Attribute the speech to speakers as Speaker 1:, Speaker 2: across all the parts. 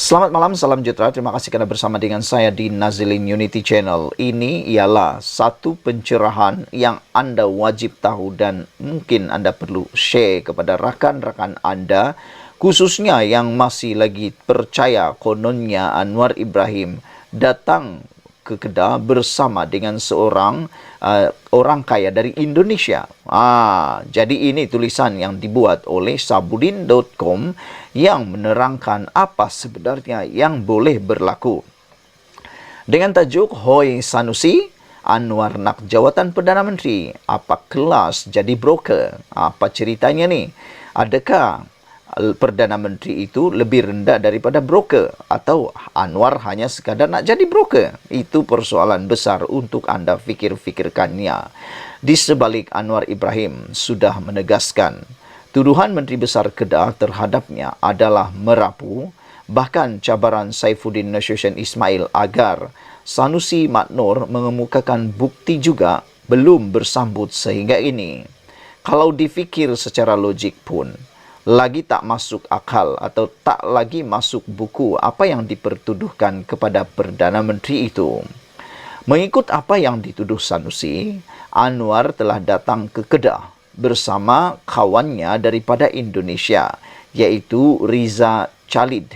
Speaker 1: Selamat malam, salam sejahtera. Terima kasih kerana bersama dengan saya di Nazilin Unity Channel. Ini ialah satu pencerahan yang anda wajib tahu dan mungkin anda perlu share kepada rakan-rakan anda, khususnya yang masih lagi percaya kononnya Anwar Ibrahim datang ke Kedah bersama dengan seorang orang kaya dari Indonesia. Jadi ini tulisan yang dibuat oleh sabudin.com yang menerangkan apa sebenarnya yang boleh berlaku. Dengan tajuk Hoi Sanusi, Anwar nak jawatan Perdana Menteri. Apa kelas jadi broker? Apa ceritanya ni? Adakah Perdana Menteri itu lebih rendah daripada broker atau Anwar hanya sekadar nak jadi broker? Itu persoalan besar untuk anda fikir-fikirkannya. Di sebalik Anwar Ibrahim sudah menegaskan tuduhan Menteri Besar Kedah terhadapnya adalah merapu, bahkan cabaran Saifuddin Nasution Ismail agar Sanusi Maknor mengemukakan bukti juga belum bersambut sehingga ini. Kalau difikir secara logik pun, lagi tak masuk akal atau tak lagi masuk buku apa yang dipertuduhkan kepada Perdana Menteri itu. Mengikut apa yang dituduh Sanusi, Anwar telah datang ke Kedah bersama kawannya daripada Indonesia, iaitu Riza Khalid,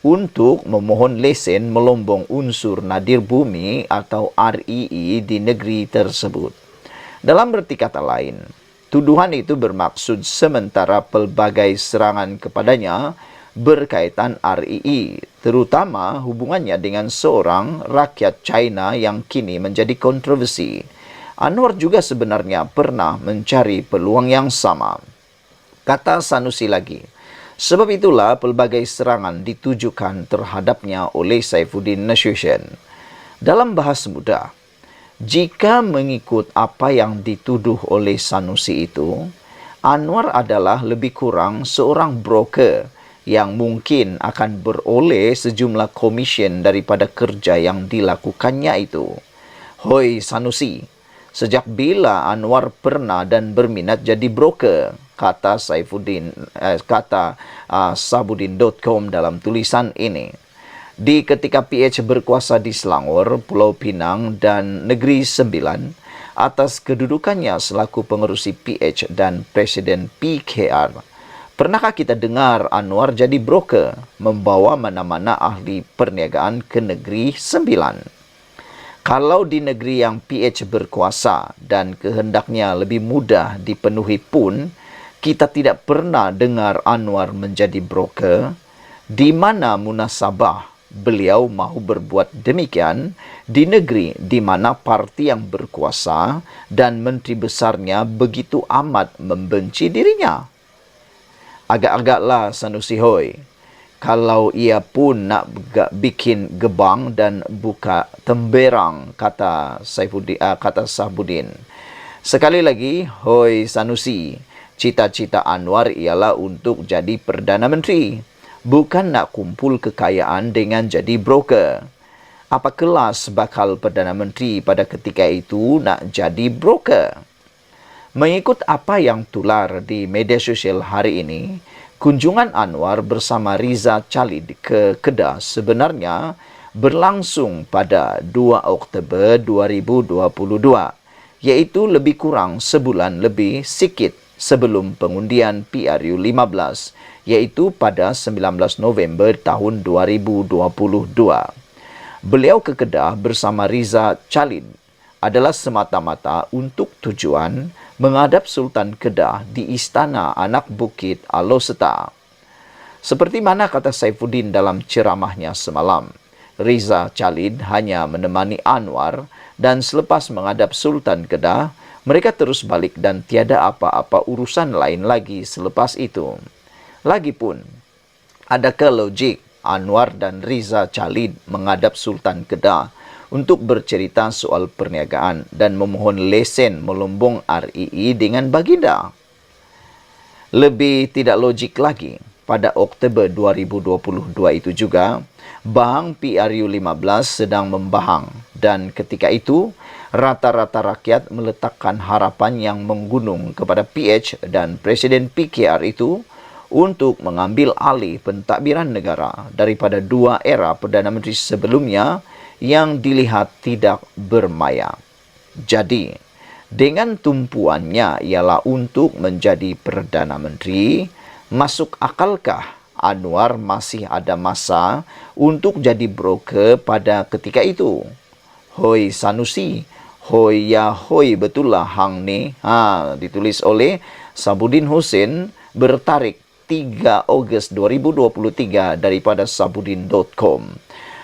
Speaker 1: untuk memohon lesen melombong unsur nadir bumi atau REE di negeri tersebut. Dalam berarti kata lain, tuduhan itu bermaksud sementara pelbagai serangan kepadanya berkaitan REE, terutama hubungannya dengan seorang rakyat China yang kini menjadi kontroversi. Anwar juga sebenarnya pernah mencari peluang yang sama. Kata Sanusi lagi, sebab itulah pelbagai serangan ditujukan terhadapnya oleh Saifuddin Nasution. Dalam bahasa mudah, jika mengikut apa yang dituduh oleh Sanusi itu, Anwar adalah lebih kurang seorang broker yang mungkin akan beroleh sejumlah komisen daripada kerja yang dilakukannya itu. Hoi Sanusi, sejak bila Anwar pernah dan berminat jadi broker? Kata sabudin.com dalam tulisan ini. Di ketika PH berkuasa di Selangor, Pulau Pinang dan Negeri Sembilan, atas kedudukannya selaku pengerusi PH dan Presiden PKR, pernahkah kita dengar Anwar jadi broker membawa mana-mana ahli perniagaan ke Negeri Sembilan? Kalau di negeri yang PH berkuasa dan kehendaknya lebih mudah dipenuhi pun, kita tidak pernah dengar Anwar menjadi broker, di mana munasabah beliau mahu berbuat demikian di negeri di mana parti yang berkuasa dan menteri besarnya begitu amat membenci dirinya. Agak-agaklah Sanusi hoi, kalau ia pun nak bikin gebang dan buka temberang, kata Sabudin. Sekali lagi, hoi Sanusi, cita-cita Anwar ialah untuk jadi Perdana Menteri, bukan nak kumpul kekayaan dengan jadi broker. Apa kelas bakal Perdana Menteri pada ketika itu nak jadi broker? Mengikut apa yang tular di media sosial hari ini, kunjungan Anwar bersama Riza Khalid ke Kedah sebenarnya berlangsung pada 2 Oktober 2022, iaitu lebih kurang sebulan lebih sikit sebelum pengundian PRU 15, iaitu pada 19 November tahun 2022. Beliau ke Kedah bersama Riza Khalid adalah semata-mata untuk tujuan menghadap Sultan Kedah di Istana Anak Bukit Aloseta. Seperti mana kata Saifuddin dalam ceramahnya semalam, Riza Khalid hanya menemani Anwar dan selepas menghadap Sultan Kedah, mereka terus balik dan tiada apa-apa urusan lain lagi selepas itu. Lagipun, adakah logik Anwar dan Riza Khalid menghadap Sultan Kedah untuk bercerita soal perniagaan dan memohon lesen melombong REE dengan baginda? Lebih tidak logik lagi, pada Oktober 2022 itu juga, Bahang PRU 15 sedang membahang dan ketika itu, rata-rata rakyat meletakkan harapan yang menggunung kepada PH dan Presiden PKR itu untuk mengambil alih pentadbiran negara daripada dua era Perdana Menteri sebelumnya yang dilihat tidak bermaya. Jadi, dengan tumpuannya ialah untuk menjadi Perdana Menteri, masuk akalkah Anwar masih ada masa untuk jadi broker pada ketika itu? Hoi Sanusi, hoi ya hoi betul lah hang ni. Ditulis oleh Sabudin Hussein, bertarik 3 Ogos 2023 daripada sabudin.com.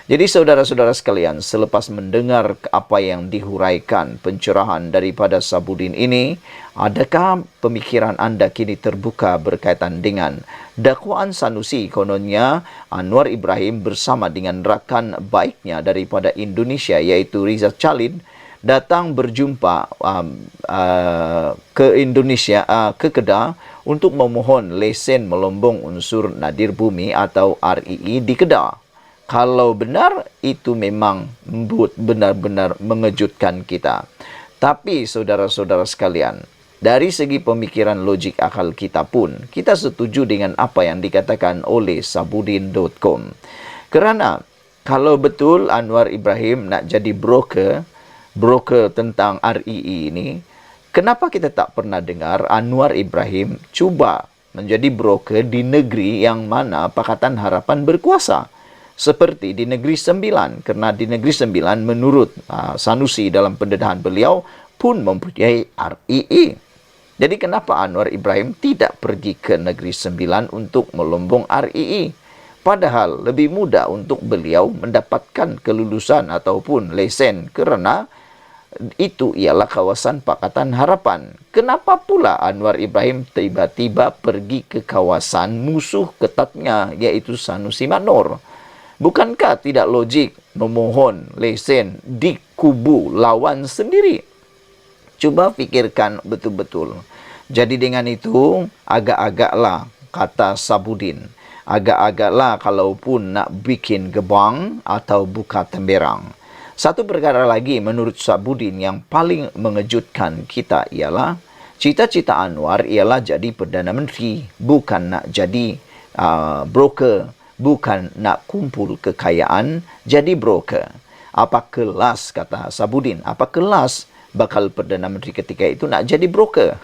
Speaker 1: Jadi saudara-saudara sekalian, selepas mendengar apa yang dihuraikan pencerahan daripada Sabudin ini, adakah pemikiran anda kini terbuka berkaitan dengan dakwaan Sanusi? Kononnya Anwar Ibrahim bersama dengan rakan baiknya daripada Indonesia iaitu Riza Khalid datang berjumpa ke Indonesia, ke Kedah untuk memohon lesen melombong unsur nadir bumi atau REE di Kedah. Kalau benar, itu memang benar-benar mengejutkan kita. Tapi saudara-saudara sekalian, dari segi pemikiran logik akal kita pun, kita setuju dengan apa yang dikatakan oleh sabudin.com. Kerana kalau betul Anwar Ibrahim nak jadi broker tentang REE ini, kenapa kita tak pernah dengar Anwar Ibrahim cuba menjadi broker di negeri yang mana Pakatan Harapan berkuasa? Seperti di Negeri Sembilan, kerana di Negeri Sembilan menurut Sanusi dalam pendedahan beliau pun mempunyai REE. Jadi kenapa Anwar Ibrahim tidak pergi ke Negeri Sembilan untuk melombong REE? Padahal lebih mudah untuk beliau mendapatkan kelulusan ataupun lesen kerana itu ialah kawasan Pakatan Harapan. Kenapa pula Anwar Ibrahim tiba-tiba pergi ke kawasan musuh ketatnya iaitu Sanusi Maknor? Bukankah tidak logik memohon lesen di kubu lawan sendiri? Cuba fikirkan betul-betul. Jadi dengan itu, agak-agaklah, kata Sabudin, agak-agaklah kalaupun nak bikin gebang atau buka temberang. Satu perkara lagi menurut Sabudin yang paling mengejutkan kita ialah cita-cita Anwar ialah jadi Perdana Menteri, bukan nak jadi broker. Bukan nak kumpul kekayaan jadi broker. Apa kelas, kata Sabudin, apa kelas bakal Perdana Menteri ketika itu nak jadi broker?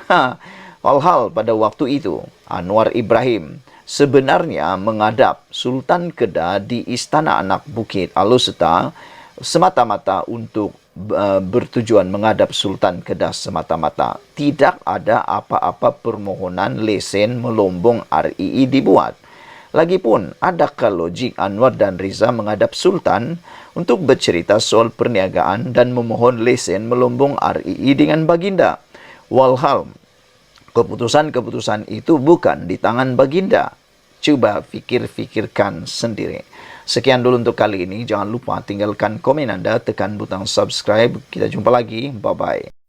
Speaker 1: Walhal pada waktu itu, Anwar Ibrahim sebenarnya menghadap Sultan Kedah di Istana Anak Bukit Aloseta semata-mata untuk bertujuan menghadap Sultan Kedah semata-mata. Tidak ada apa-apa permohonan lesen melombong REE dibuat. Lagipun, adakah logik Anwar dan Riza menghadap Sultan untuk bercerita soal perniagaan dan memohon lesen melombong REE dengan baginda? Walhal, keputusan-keputusan itu bukan di tangan baginda. Cuba fikir-fikirkan sendiri. Sekian dulu untuk kali ini. Jangan lupa tinggalkan komen anda, tekan butang subscribe. Kita jumpa lagi. Bye-bye.